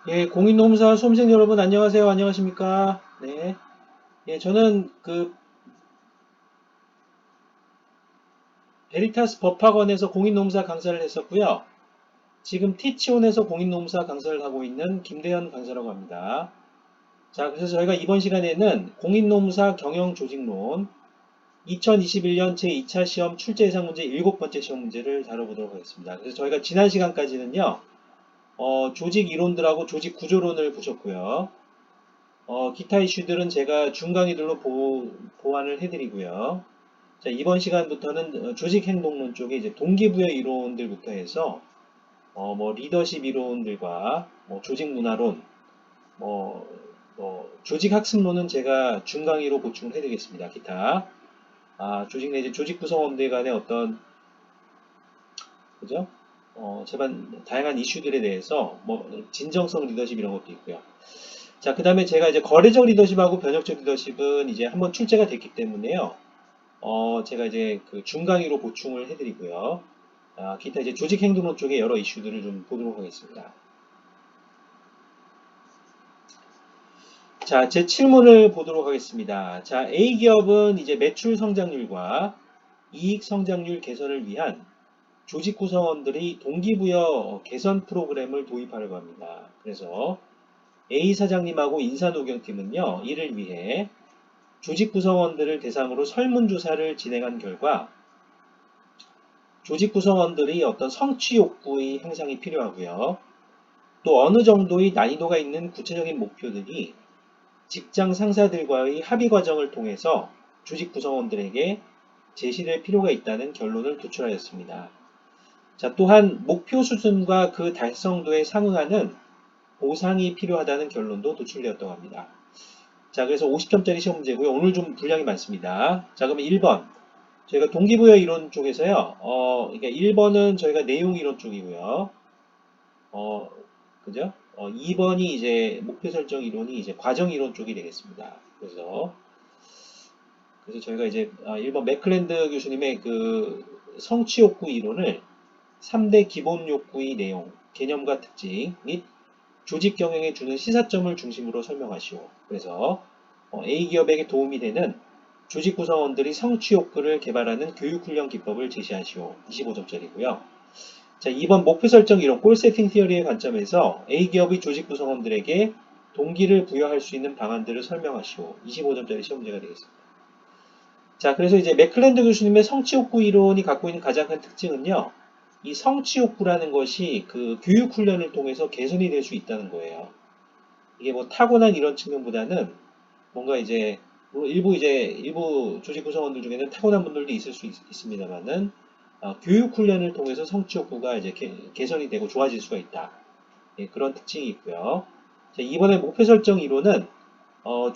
예, 공인노무사 수험생 여러분 안녕하세요. 안녕하십니까? 네. 예, 저는 베리타스 법학원에서 공인노무사 강사를 했었고요. 지금 티치온에서 공인노무사 강사를 하고 있는 김대현 강사라고 합니다. 자, 그래서 저희가 이번 시간에는 공인노무사 경영조직론 2021년 제2차 시험 출제 예상 문제 7번째 시험 문제를 다뤄보도록 하겠습니다. 그래서 저희가 지난 시간까지는요, 조직 이론들하고 조직 구조론을 보셨고요. 기타 이슈들은 제가 중강의들로 보완을 해드리고요. 자, 이번 시간부터는 조직 행동론 쪽에 이제 동기부여 이론들부터 해서 뭐 리더십 이론들과 뭐 조직 문화론, 뭐, 조직 학습론은 제가 중강의로 보충을 해드리겠습니다. 기타 조직 내지 조직 구성원들 간의 어떤 그죠? 제반 다양한 이슈들에 대해서 뭐 진정성 리더십 이런 것도 있고요. 자, 그 다음에 제가 이제 거래적 리더십하고 변혁적 리더십은 이제 한번 출제가 됐기 때문에요. 제가 이제 그 중강의로 보충을 해드리고요. 기타 이제 조직 행동론 쪽에 여러 이슈들을 좀 보도록 하겠습니다. 자, 제 7문을 보도록 하겠습니다. 자, A기업은 이제 매출 성장률과 이익 성장률 개선을 위한 조직 구성원들이 동기부여 개선 프로그램을 도입하려고 합니다. 그래서 A 사장님하고 인사노경팀은요, 이를 위해 조직 구성원들을 대상으로 설문조사를 진행한 결과 조직 구성원들이 어떤 성취 욕구의 향상이 필요하고요. 또 어느 정도의 난이도가 있는 구체적인 목표들이 직장 상사들과의 합의 과정을 통해서 조직 구성원들에게 제시될 필요가 있다는 결론을 도출하였습니다. 자, 또한 목표 수준과 그 달성도에 상응하는 보상이 필요하다는 결론도 도출되었다고 합니다. 자, 그래서 50점짜리 시험 문제고요. 오늘 좀 분량이 많습니다. 자, 그러면 1번. 저희가 동기부여 이론 쪽에서요. 그러니까 1번은 저희가 내용 이론 쪽이고요. 어, 그죠? 2번이 이제 목표 설정 이론이 이제 과정 이론 쪽이 되겠습니다. 그래서 저희가 이제 1번 맥클랜드 교수님의 그 성취 욕구 이론을 3대 기본 욕구의 내용, 개념과 특징 및 조직 경영에 주는 시사점을 중심으로 설명하시오. 그래서 A 기업에게 도움이 되는 조직 구성원들이 성취 욕구를 개발하는 교육훈련 기법을 제시하시오. 25점짜리고요. 자, 2번 목표 설정 이론, 골 세팅 티어리의 관점에서 A기업의 조직 구성원들에게 동기를 부여할 수 있는 방안들을 설명하시오. 25점짜리 시험 문제가 되겠습니다. 자, 그래서 이제 맥클랜드 교수님의 성취욕구 이론이 갖고 있는 가장 큰 특징은요, 이 성취욕구라는 것이 그 교육훈련을 통해서 개선이 될 수 있다는 거예요. 이게 뭐 타고난 이런 측면보다는 뭔가 이제 물론 일부 조직 구성원들 중에는 타고난 분들도 있을 수 있습니다만은 교육 훈련을 통해서 성취 욕구가 이제 개선이 되고 좋아질 수가 있다. 예, 그런 특징이 있고요. 자, 이번에 목표 설정 이론은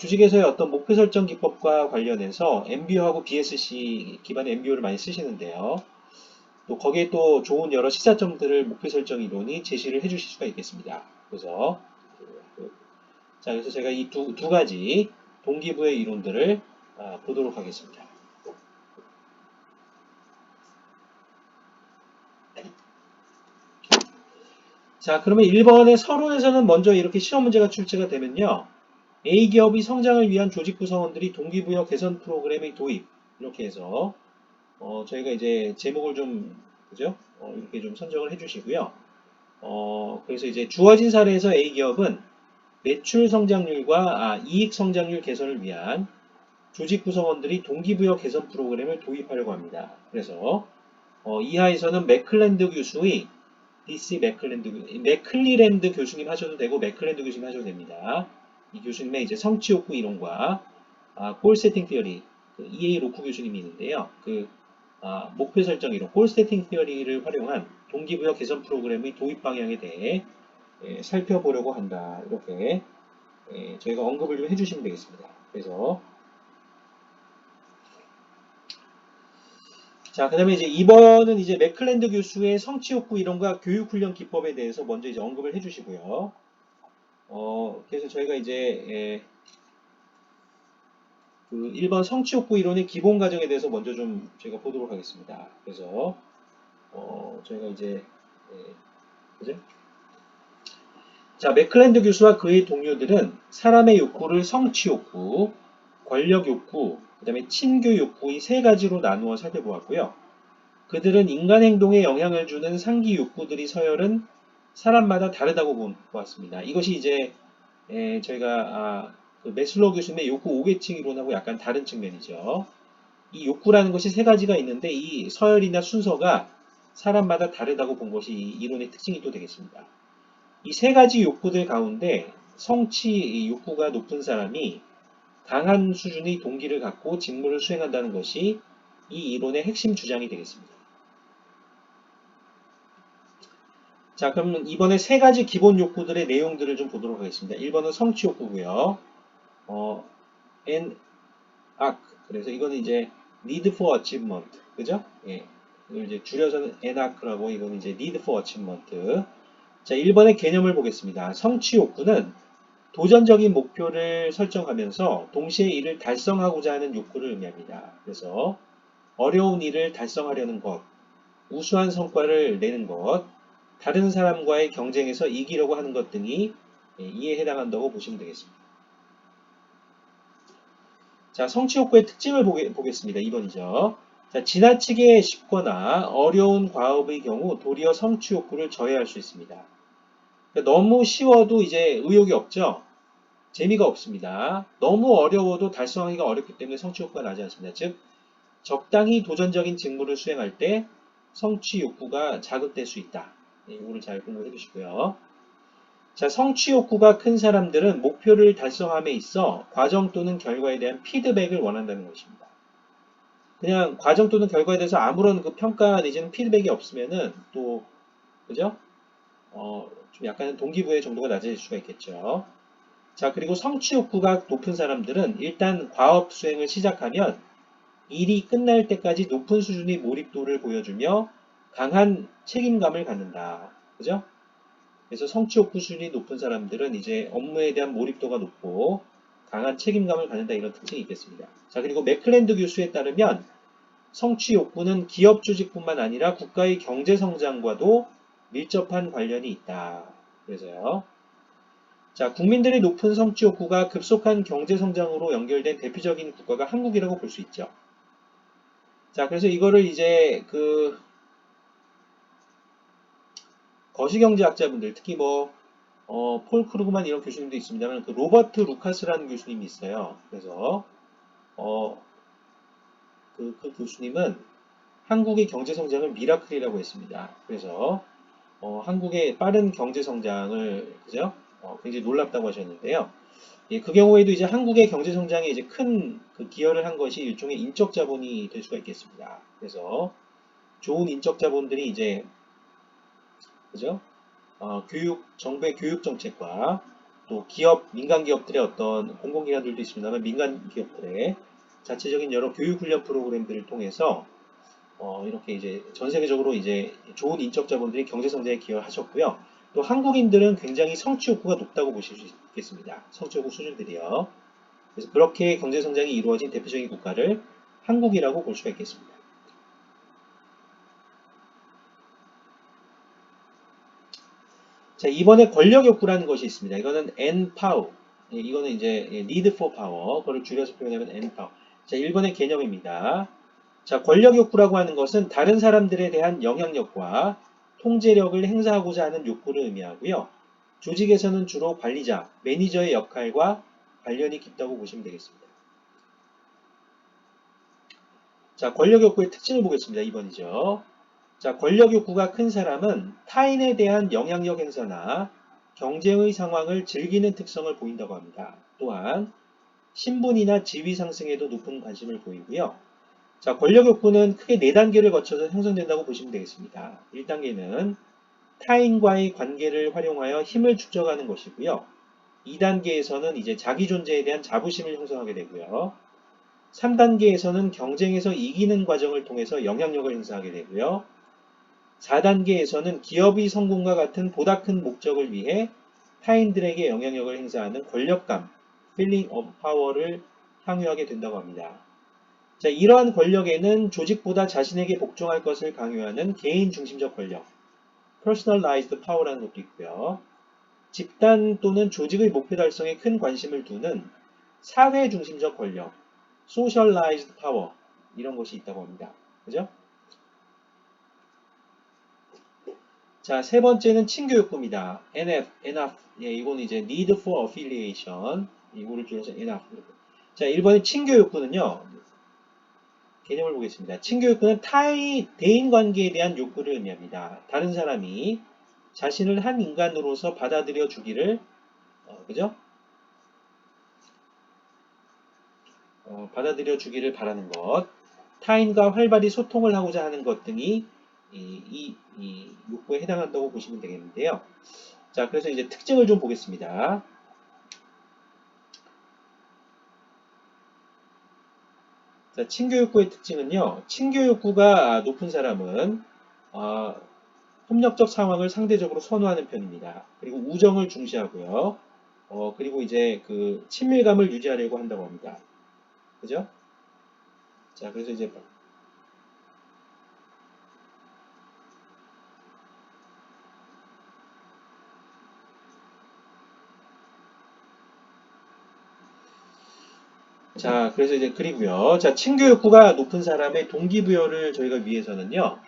주식에서의 어떤 목표 설정 기법과 관련해서 MBO하고 BSC 기반의 MBO를 많이 쓰시는데요. 또 거기에 또 좋은 여러 시사점들을 목표 설정 이론이 제시를 해주실 수가 있겠습니다. 그래서 제가 이 두 가지 동기부여 이론들을 보도록 하겠습니다. 자, 그러면 1번의 서론에서는 먼저 이렇게 시험 문제가 출제가 되면요. A기업의 성장을 위한 조직 구성원들이 동기부여 개선 프로그램의 도입. 이렇게 해서, 저희가 이제 제목을 좀, 그죠? 이렇게 좀 선정을 해주시고요. 그래서 이제 주어진 사례에서 A기업은 매출 성장률과 이익 성장률 개선을 위한 조직 구성원들이 동기부여 개선 프로그램을 도입하려고 합니다. 그래서 이하에서는 맥클랜드 교수의 맥클리랜드 교수님 하셔도 되고 맥클랜드 교수님 하셔도 됩니다. 이 교수님의 이제 성취 욕구 이론과 골 세팅 티어리 EA 로쿠 교수님이 있는데요. 목표 설정 이론 골 세팅 티어리를 활용한 동기부여 개선 프로그램의 도입 방향에 대해 살펴보려고 한다. 이렇게 저희가 언급을 좀 해주시면 되겠습니다. 그래서 자, 그 다음에 이제 2번은 이제 맥클랜드 교수의 성취 욕구 이론과 교육 훈련 기법에 대해서 먼저 이제 언급을 해주시고요. 그래서 저희가 이제 그 1번 성취 욕구 이론의 기본 과정에 대해서 먼저 좀 제가 보도록 하겠습니다. 그래서 저희가 이제 그죠? 자, 맥클랜드 교수와 그의 동료들은 사람의 욕구를 성취 욕구, 권력 욕구, 그 다음에 친교 욕구 이 세 가지로 나누어 살펴보았고요. 그들은 인간 행동에 영향을 주는 상기 욕구들이 서열은 사람마다 다르다고 보았습니다. 이것이 이제 저희가 그 메슬로우 교수님의 욕구 5계층 이론하고 약간 다른 측면이죠. 이 욕구라는 것이 세 가지가 있는데 이 서열이나 순서가 사람마다 다르다고 본 것이 이 이론의 특징이 또 되겠습니다. 이 세 가지 욕구들 가운데 성취 욕구가 높은 사람이 강한 수준의 동기를 갖고 직무를 수행한다는 것이 이 이론의 핵심 주장이 되겠습니다. 자, 그럼 이번에 세 가지 기본 욕구들의 내용들을 좀 보도록 하겠습니다. 1번은 성취 욕구고요. N, 그래서 이거는 이제 need for achievement. 그죠? 예. 이걸 이제 줄여서는 NAC라고 이거는 이제 need for achievement. 자, 1번의 개념을 보겠습니다. 성취 욕구는 도전적인 목표를 설정하면서 동시에 이를 달성하고자 하는 욕구를 의미합니다. 그래서 어려운 일을 달성하려는 것, 우수한 성과를 내는 것, 다른 사람과의 경쟁에서 이기려고 하는 것 등이 이에 해당한다고 보시면 되겠습니다. 자, 성취 욕구의 특징을 보겠습니다. 2번이죠. 자, 지나치게 쉽거나 어려운 과업의 경우 도리어 성취 욕구를 저해할 수 있습니다. 그러니까 너무 쉬워도 이제 의욕이 없죠. 재미가 없습니다. 너무 어려워도 달성하기가 어렵기 때문에 성취 욕구가 나지 않습니다. 즉, 적당히 도전적인 직무를 수행할 때 성취 욕구가 자극될 수 있다. 이거를 잘 공부해 주시고요. 자, 성취 욕구가 큰 사람들은 목표를 달성함에 있어 과정 또는 결과에 대한 피드백을 원한다는 것입니다. 그냥 과정 또는 결과에 대해서 아무런 그 평가 내지는 피드백이 없으면은 또 그죠? 좀 약간 동기부여 정도가 낮아질 수가 있겠죠. 자, 그리고 성취 욕구가 높은 사람들은 일단 과업 수행을 시작하면 일이 끝날 때까지 높은 수준의 몰입도를 보여주며 강한 책임감을 갖는다. 그죠? 그래서 성취 욕구 수준이 높은 사람들은 이제 업무에 대한 몰입도가 높고 강한 책임감을 갖는다 이런 특징이 있겠습니다. 자, 그리고 맥클랜드 교수에 따르면 성취 욕구는 기업 조직뿐만 아니라 국가의 경제 성장과도 밀접한 관련이 있다. 그래서요. 자, 국민들의 높은 성취 욕구가 급속한 경제 성장으로 연결된 대표적인 국가가 한국이라고 볼 수 있죠. 자, 그래서 이거를 이제 그 거시경제학자분들, 특히 폴 크루그만 이런 교수님도 있습니다만, 그 로버트 루카스라는 교수님이 있어요. 그래서, 그 교수님은 한국의 경제 성장을 미라클이라고 했습니다. 그래서, 한국의 빠른 경제 성장을, 그죠? 굉장히 놀랍다고 하셨는데요. 예, 그 경우에도 이제 한국의 경제 성장에 이제 큰 그 기여를 한 것이 일종의 인적 자본이 될 수가 있겠습니다. 그래서, 좋은 인적 자본들이 이제, 그죠? 정부의 교육 정책과 또 기업, 민간 기업들의 어떤 공공기관들도 있습니다만 민간 기업들의 자체적인 여러 교육 훈련 프로그램들을 통해서 이렇게 이제 전 세계적으로 이제 좋은 인적 자본들이 경제 성장에 기여하셨고요. 또 한국인들은 굉장히 성취 욕구가 높다고 보실 수 있겠습니다. 성취 욕구 수준들이요. 그래서 그렇게 경제 성장이 이루어진 대표적인 국가를 한국이라고 볼 수가 있겠습니다. 자, 이번에 권력 욕구라는 것이 있습니다. 이거는 N-Power. 이거는 이제 need for power. 그걸 줄여서 표현하면 N-Power. 자, 1번의 개념입니다. 자, 권력 욕구라고 하는 것은 다른 사람들에 대한 영향력과 통제력을 행사하고자 하는 욕구를 의미하고요. 조직에서는 주로 관리자, 매니저의 역할과 관련이 깊다고 보시면 되겠습니다. 자, 권력 욕구의 특징을 보겠습니다. 2번이죠. 자, 권력 욕구가 큰 사람은 타인에 대한 영향력 행사나 경쟁의 상황을 즐기는 특성을 보인다고 합니다. 또한 신분이나 지위 상승에도 높은 관심을 보이고요. 자, 권력 욕구는 크게 4단계를 거쳐서 형성된다고 보시면 되겠습니다. 1단계는 타인과의 관계를 활용하여 힘을 축적하는 것이고요. 2단계에서는 이제 자기 존재에 대한 자부심을 형성하게 되고요. 3단계에서는 경쟁에서 이기는 과정을 통해서 영향력을 행사하게 되고요. 4단계에서는 기업의 성공과 같은 보다 큰 목적을 위해 타인들에게 영향력을 행사하는 권력감, feeling of power를 향유하게 된다고 합니다. 자, 이러한 권력에는 조직보다 자신에게 복종할 것을 강요하는 개인 중심적 권력, personalized power라는 것도 있고요. 집단 또는 조직의 목표 달성에 큰 관심을 두는 사회 중심적 권력, socialized power 이런 것이 있다고 합니다. 그죠? 자, 세 번째는 친교육부입니다. NF. 예, 이거는 이제 need for affiliation. 이거를 줄여서 NF. 자, 1번의 친교육부는요. 개념을 보겠습니다. 친교육부는 대인 관계에 대한 욕구를 의미합니다. 다른 사람이 자신을 한 인간으로서 받아들여 주기를, 그죠? 받아들여 주기를 바라는 것, 타인과 활발히 소통을 하고자 하는 것 등이 이 욕구에 해당한다고 보시면 되겠는데요. 자, 그래서 이제 특징을 좀 보겠습니다. 자, 친교욕구의 특징은요. 친교욕구가 높은 사람은 협력적 상황을 상대적으로 선호하는 편입니다. 그리고 우정을 중시하고요. 그리고 이제 그 친밀감을 유지하려고 한다고 합니다. 그죠? 자, 그래서 이제 자, 그래서 이제 그리고요. 자, 친교욕구가 높은 사람의 동기부여를 저희가 위해서는요.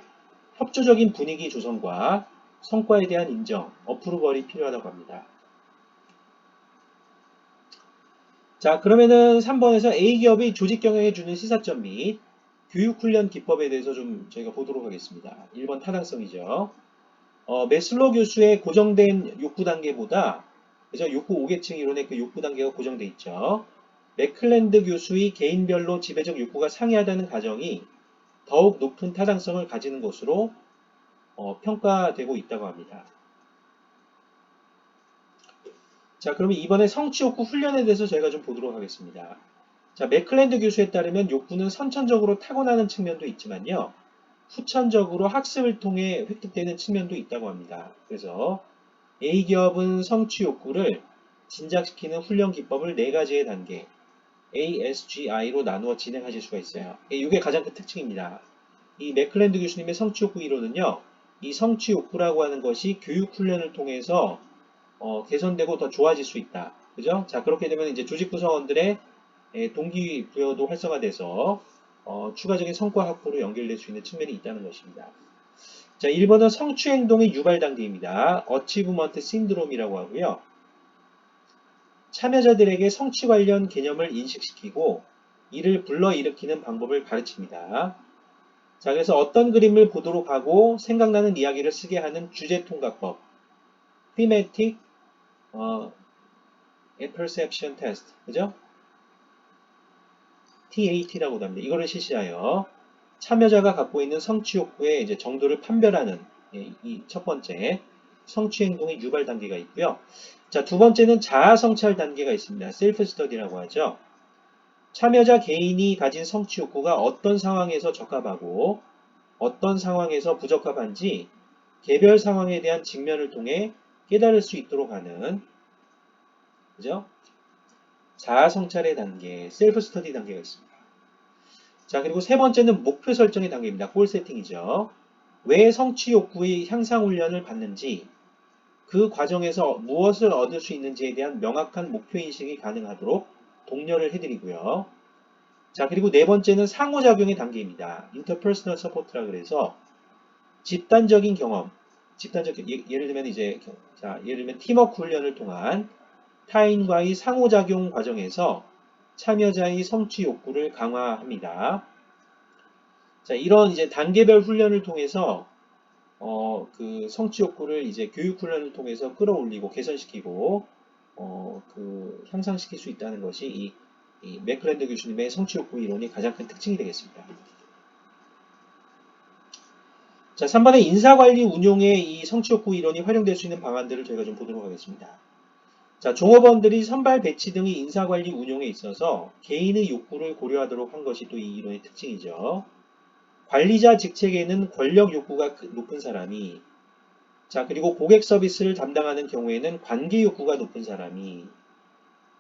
협조적인 분위기 조성과 성과에 대한 인정, 어프로벌이 필요하다고 합니다. 자, 그러면은 3번에서 A기업이 조직 경영에 주는 시사점 및 교육훈련 기법에 대해서 좀 저희가 보도록 하겠습니다. 1번 타당성이죠. 메슬로 교수의 고정된 욕구 단계보다, 그죠? 욕구 5계층 이론의 그 욕구 단계가 고정돼 있죠. 맥클랜드 교수의 개인별로 지배적 욕구가 상이하다는 가정이 더욱 높은 타당성을 가지는 것으로 평가되고 있다고 합니다. 자, 그러면 이번에 성취욕구 훈련에 대해서 저희가 좀 보도록 하겠습니다. 자, 맥클랜드 교수에 따르면 욕구는 선천적으로 타고나는 측면도 있지만요. 후천적으로 학습을 통해 획득되는 측면도 있다고 합니다. 그래서 A기업은 성취 욕구를 진작시키는 훈련 기법을 4가지의 단계 ASGI로 나누어 진행하실 수가 있어요. 이게 가장 큰 특징입니다. 이 맥클랜드 교수님의 성취 욕구 이론은요. 이 성취 욕구라고 하는 것이 교육 훈련을 통해서 개선되고 더 좋아질 수 있다. 그죠? 자, 그렇게 되면 이제 조직 구성원들의 동기부여도 활성화돼서 추가적인 성과 확보로 연결될 수 있는 측면이 있다는 것입니다. 자, 1번은 성취행동의 유발 단계입니다. 어치브먼트 신드롬이라고 하고요. 참여자들에게 성취 관련 개념을 인식시키고 이를 불러일으키는 방법을 가르칩니다. 자, 그래서 어떤 그림을 보도록 하고 생각나는 이야기를 쓰게 하는 주제 통각법, thematic perception test, 그죠? TAT라고도 합니다. 이거를 실시하여 참여자가 갖고 있는 성취 욕구의 이제 정도를 판별하는 이 첫 번째 성취 행동의 유발 단계가 있고요. 자, 두 번째는 자아 성찰 단계가 있습니다. 셀프 스터디라고 하죠. 참여자 개인이 가진 성취 욕구가 어떤 상황에서 적합하고 어떤 상황에서 부적합한지 개별 상황에 대한 직면을 통해 깨달을 수 있도록 하는 그죠? 자아 성찰의 단계, 셀프 스터디 단계가 있습니다. 자, 그리고 세 번째는 목표 설정의 단계입니다. 골 세팅이죠. 왜 성취 욕구의 향상 훈련을 받는지, 그 과정에서 무엇을 얻을 수 있는지에 대한 명확한 목표 인식이 가능하도록 독려를 해드리고요. 자, 그리고 네 번째는 상호작용의 단계입니다. interpersonal support라 그래서 집단적인 경험, 예를 들면 이제 예를 들면 팀워크 훈련을 통한 타인과의 상호작용 과정에서 참여자의 성취 욕구를 강화합니다. 자, 이런 이제 단계별 훈련을 통해서 그 성취 욕구를 이제 교육 훈련을 통해서 끌어올리고 개선시키고 그 향상시킬 수 있다는 것이 이 맥클랜드 교수님의 성취 욕구 이론이 가장 큰 특징이 되겠습니다. 자, 3번에 인사관리 운용에 이 성취 욕구 이론이 활용될 수 있는 방안들을 저희가 좀 보도록 하겠습니다. 자, 종업원들이 선발 배치 등의 인사관리 운용에 있어서 개인의 욕구를 고려하도록 한 것이 또 이 이론의 특징이죠. 관리자 직책에는 권력 욕구가 높은 사람이, 자, 그리고 고객 서비스를 담당하는 경우에는 관계 욕구가 높은 사람이,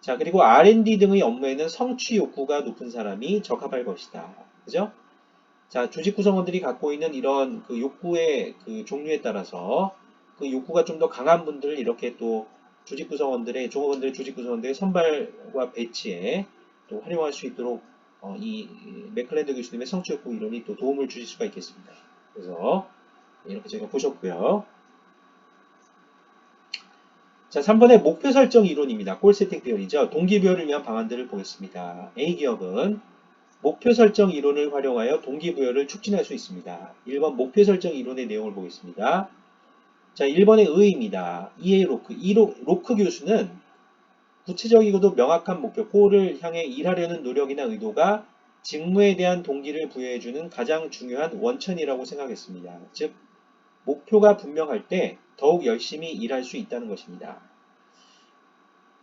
자, 그리고 R&D 등의 업무에는 성취 욕구가 높은 사람이 적합할 것이다. 그죠? 자, 조직 구성원들이 갖고 있는 이런 그 욕구의 그 종류에 따라서 그 욕구가 좀 더 강한 분들을 이렇게 또 조직 구성원들의 종업원들의 조직 구성원들의 선발과 배치에 또 활용할 수 있도록 이 맥클랜드 교수님의 성취욕구 이론이 또 도움을 주실 수가 있겠습니다. 그래서 이렇게 제가 보셨고요. 자, 3번의 목표 설정 이론입니다. 골 세팅 비율이죠. 동기부여를 위한 방안들을 보겠습니다. A기업은 목표 설정 이론을 활용하여 동기부여를 촉진할 수 있습니다. 1번 목표 설정 이론의 내용을 보겠습니다. 자, 1번의 의의입니다. E.A. 로크. 로크 교수는 구체적이고도 명확한 목표, 골을 향해 일하려는 노력이나 의도가 직무에 대한 동기를 부여해주는 가장 중요한 원천이라고 생각했습니다. 즉, 목표가 분명할 때 더욱 열심히 일할 수 있다는 것입니다.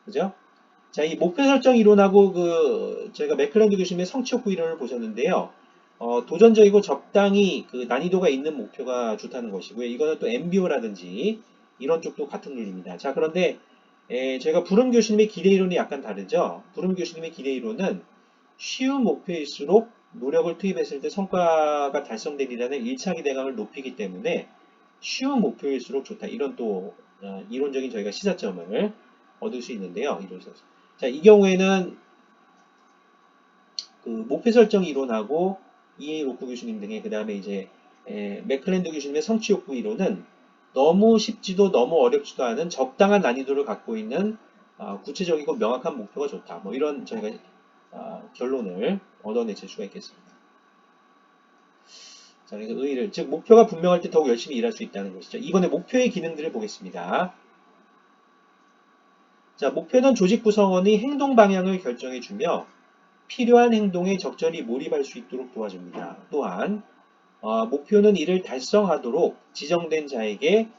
그죠? 자, 이 목표 설정 이론하고 저희가 맥클랜드 교수님의 성취욕구 이론을 보셨는데요. 도전적이고 적당히 난이도가 있는 목표가 좋다는 것이고요. 이거는 또 MBO라든지 이런 쪽도 같은 논리입니다. 자, 그런데 저희가 부름 교수님의 기대 이론이 약간 다르죠. 부름 교수님의 기대 이론은 쉬운 목표일수록 노력을 투입했을 때 성과가 달성되리라는 1차 기대감을 높이기 때문에 쉬운 목표일수록 좋다. 이런 또 이론적인 저희가 시사점을 얻을 수 있는데요. 자, 이 경우에는 목표 설정 이론하고 E.A. 로크 교수님 등의 그 다음에 이제 맥클랜드 교수님의 성취욕구 이론은 너무 쉽지도 너무 어렵지도 않은 적당한 난이도를 갖고 있는 구체적이고 명확한 목표가 좋다. 뭐 이런 저희가 결론을 얻어내실 수가 있겠습니다. 자, 그래서 의의를, 즉 목표가 분명할 때 더욱 열심히 일할 수 있다는 것이죠. 이번에 목표의 기능들을 보겠습니다. 자, 목표는 조직 구성원이 행동 방향을 결정해주며 필요한 행동에 적절히 몰입할 수 있도록 도와줍니다. 또한 목표는 이를 달성하도록 지정된 자에게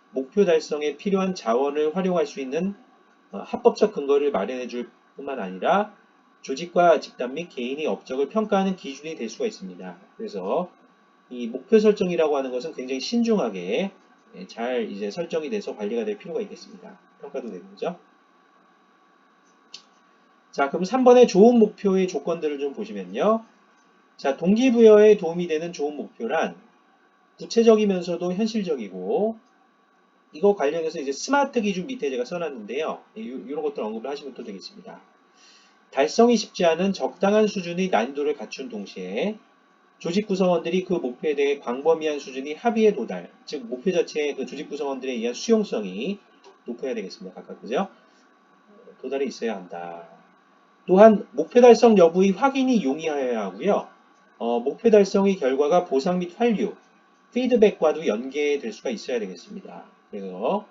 목표 달성에 필요한 자원을 활용할 수 있는 합법적 근거를 마련해 줄 뿐만 아니라 조직과 집단 및 개인의 업적을 평가하는 기준이 될 수가 있습니다. 그래서 이 목표 설정이라고 하는 것은 굉장히 신중하게 잘 이제 설정이 돼서 관리가 될 필요가 있겠습니다. 평가도 되는 거죠. 자, 그럼 3번의 좋은 목표의 조건들을 좀 보시면요. 자, 동기부여에 도움이 되는 좋은 목표란 구체적이면서도 현실적이고, 이거 관련해서 이제 스마트 기준 밑에 제가 써놨는데요. 이런 것들 언급을 하시면 또 되겠습니다. 달성이 쉽지 않은 적당한 수준의 난이도를 갖춘 동시에 조직 구성원들이 그 목표에 대해 광범위한 수준의 합의에 도달, 즉 목표 자체의 그 조직 구성원들에 의한 수용성이 높아야 되겠습니다. 각각 그죠? 도달해 있어야 한다. 또한 목표 달성 여부의 확인이 용이하여야 하고요. 목표 달성의 결과가 보상 및 환류, 피드백과도 연계될 수가 있어야 되겠습니다. 그래서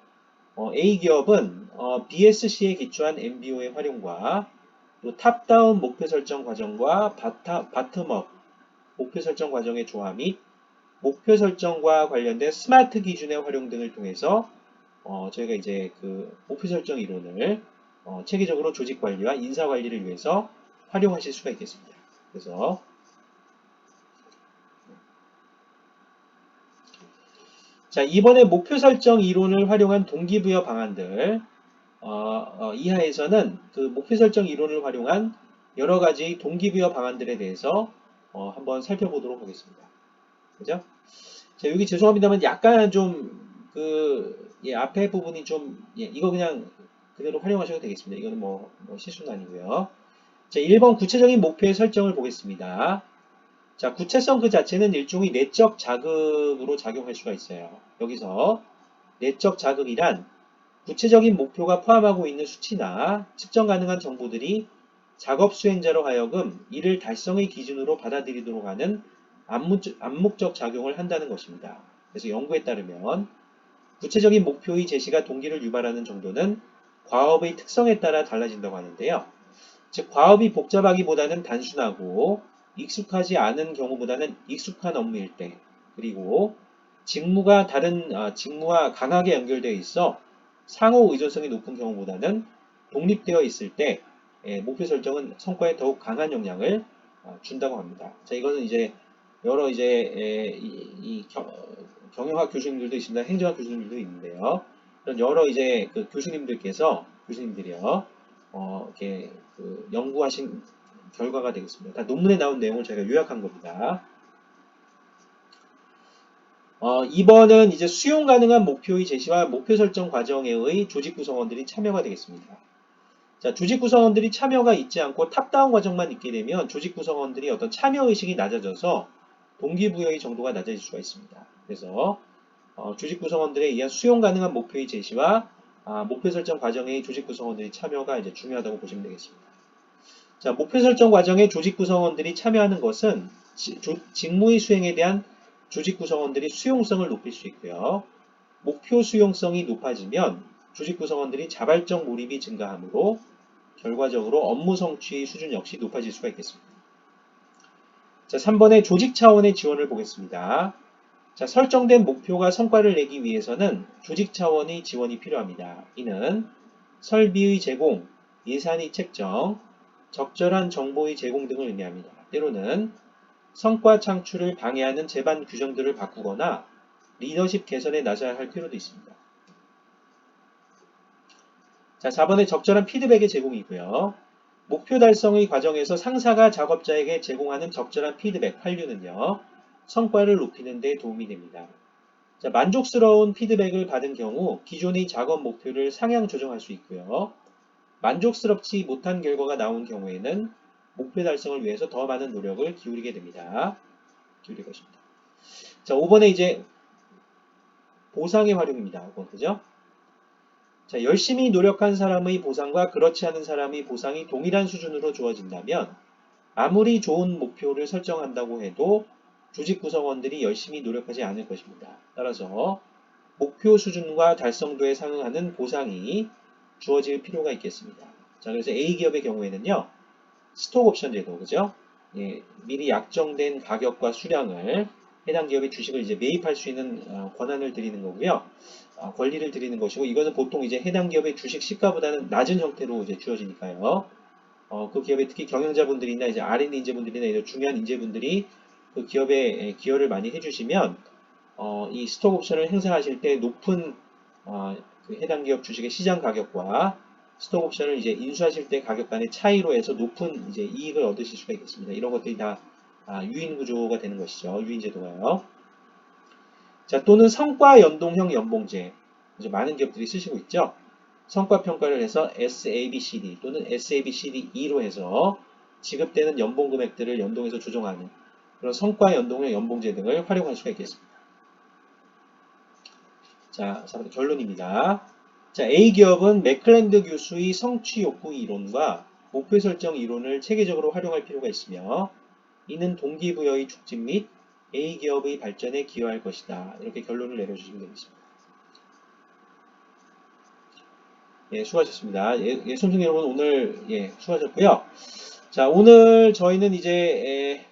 A기업은 BSC에 기초한 MBO의 활용과 또 탑다운 목표 설정 과정과 바텀업 목표 설정 과정의 조화 및 목표 설정과 관련된 스마트 기준의 활용 등을 통해서 저희가 이제 그 목표 설정 이론을 체계적으로 조직 관리와 인사 관리를 위해서 활용하실 수가 있겠습니다. 그래서 자, 이번에 목표 설정 이론을 활용한 동기부여 방안들 이하에서는 그 목표 설정 이론을 활용한 여러 가지 동기부여 방안들에 대해서 한번 살펴보도록 하겠습니다. 그죠? 자, 여기 죄송합니다만 약간 좀 앞에 부분이 좀 이거 그냥 그대로 활용하셔도 되겠습니다. 이거는 뭐 실수는 아니고요. 자, 1번 구체적인 목표의 설정을 보겠습니다. 자, 구체성 그 자체는 일종의 내적 자극으로 작용할 수가 있어요. 여기서 내적 자극이란 구체적인 목표가 포함하고 있는 수치나 측정 가능한 정보들이 작업 수행자로 하여금 이를 달성의 기준으로 받아들이도록 하는 암묵적 작용을 한다는 것입니다. 그래서 연구에 따르면 구체적인 목표의 제시가 동기를 유발하는 정도는 과업의 특성에 따라 달라진다고 하는데요. 즉 과업이 복잡하기보다는 단순하고 익숙하지 않은 경우보다는 익숙한 업무일 때, 그리고 직무가 다른 직무와 강하게 연결되어 있어 상호 의존성이 높은 경우보다는 독립되어 있을 때 목표 설정은 성과에 더욱 강한 영향을 준다고 합니다. 자, 이거는 이제 여러 이제 경영학 교수님들도 있습니다. 행정학 교수님들도 있는데요. 이런 여러 이제 그 교수님들이요, 이렇게 연구하신 결과가 되겠습니다. 다 논문에 나온 내용을 제가 요약한 겁니다. 2번은 이제 수용 가능한 목표의 제시와 목표 설정 과정에의 조직 구성원들이 참여가 되겠습니다. 자, 조직 구성원들이 참여가 있지 않고 탑다운 과정만 있게 되면 조직 구성원들이 어떤 참여 의식이 낮아져서 동기부여의 정도가 낮아질 수가 있습니다. 그래서 조직 구성원들에 의한 수용 가능한 목표의 제시와 목표 설정 과정의 조직 구성원들이 참여가 이제 중요하다고 보시면 되겠습니다. 자, 목표 설정 과정에 조직 구성원들이 참여하는 것은 직무의 수행에 대한 조직 구성원들이 수용성을 높일 수 있고요. 목표 수용성이 높아지면 조직 구성원들이 자발적 몰입이 증가하므로 결과적으로 업무 성취의 수준 역시 높아질 수가 있겠습니다. 자, 3번의 조직 차원의 지원을 보겠습니다. 자, 설정된 목표가 성과를 내기 위해서는 조직 차원의 지원이 필요합니다. 이는 설비의 제공, 예산의 책정, 적절한 정보의 제공 등을 의미합니다. 때로는 성과 창출을 방해하는 제반 규정들을 바꾸거나 리더십 개선에 나서야 할 필요도 있습니다. 자, 4번의 적절한 피드백의 제공이고요. 목표 달성의 과정에서 상사가 작업자에게 제공하는 적절한 피드백, 한류는요, 성과를 높이는 데 도움이 됩니다. 자, 만족스러운 피드백을 받은 경우 기존의 작업 목표를 상향 조정할 수 있고요. 만족스럽지 못한 결과가 나온 경우에는 목표 달성을 위해서 더 많은 노력을 기울이게 됩니다. 기울일 것입니다. 자, 5번에 이제 보상의 활용입니다. 5번, 그죠? 자, 열심히 노력한 사람의 보상과 그렇지 않은 사람의 보상이 동일한 수준으로 주어진다면 아무리 좋은 목표를 설정한다고 해도 조직 구성원들이 열심히 노력하지 않을 것입니다. 따라서 목표 수준과 달성도에 상응하는 보상이 주어질 필요가 있겠습니다. 자, 그래서 A기업의 경우에는요, 스톡 옵션 제도, 그죠? 예, 미리 약정된 가격과 수량을 해당 기업의 주식을 이제 매입할 수 있는 권한을 드리는 거고요. 권리를 드리는 것이고, 이거는 보통 이제 해당 기업의 주식 시가보다는 낮은 형태로 이제 주어지니까요. 그 기업의 특히 경영자분들이나 이제 R&D 인재분들이나 이런 중요한 인재분들이 그 기업에 기여를 많이 해주시면, 이 스톡 옵션을 행사하실 때 높은 그 해당 기업 주식의 시장 가격과 스톡 옵션을 이제 인수하실 때 가격 간의 차이로 해서 높은 이제 이익을 얻으실 수가 있겠습니다. 이런 것들이 다 유인 구조가 되는 것이죠. 유인 제도가요. 자, 또는 성과 연동형 연봉제. 많은 기업들이 쓰시고 있죠. 성과 평가를 해서 SABCD 또는 SABCD2로 해서 지급되는 연봉 금액들을 연동해서 조정하는 그런 성과 연동형 연봉제 등을 활용할 수가 있겠습니다. 자, 4번의 결론입니다. 자, A기업은 맥클랜드 교수의 성취 욕구 이론과 목표 설정 이론을 체계적으로 활용할 필요가 있으며 이는 동기부여의 촉진 및 A기업의 발전에 기여할 것이다. 이렇게 결론을 내려주시면 되겠습니다. 예, 수고하셨습니다. 예, 수험생 여러분 오늘 수고하셨고요. 자, 오늘 저희는 이제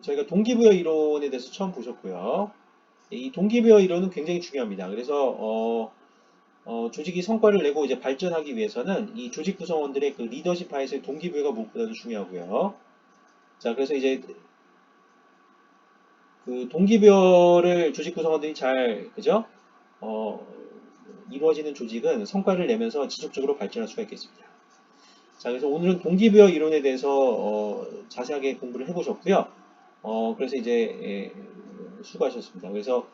저희가 동기부여 이론에 대해서 처음 보셨고요. 이 동기부여 이론은 굉장히 중요합니다. 그래서 조직이 성과를 내고 이제 발전하기 위해서는 이 조직 구성원들의 그 리더십 하에서의 동기부여가 무엇보다도 중요하고요. 자, 그래서 이제 그 동기부여를 조직 구성원들이 잘, 그죠? 어, 이루어지는 조직은 성과를 내면서 지속적으로 발전할 수가 있겠습니다. 자, 그래서 오늘은 동기부여 이론에 대해서 자세하게 공부를 해보셨고요. 그래서 이제 수고하셨습니다. 그래서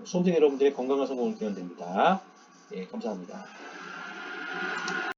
수험생 여러분들의 건강한 성공을 기원드립니다. 예, 감사합니다.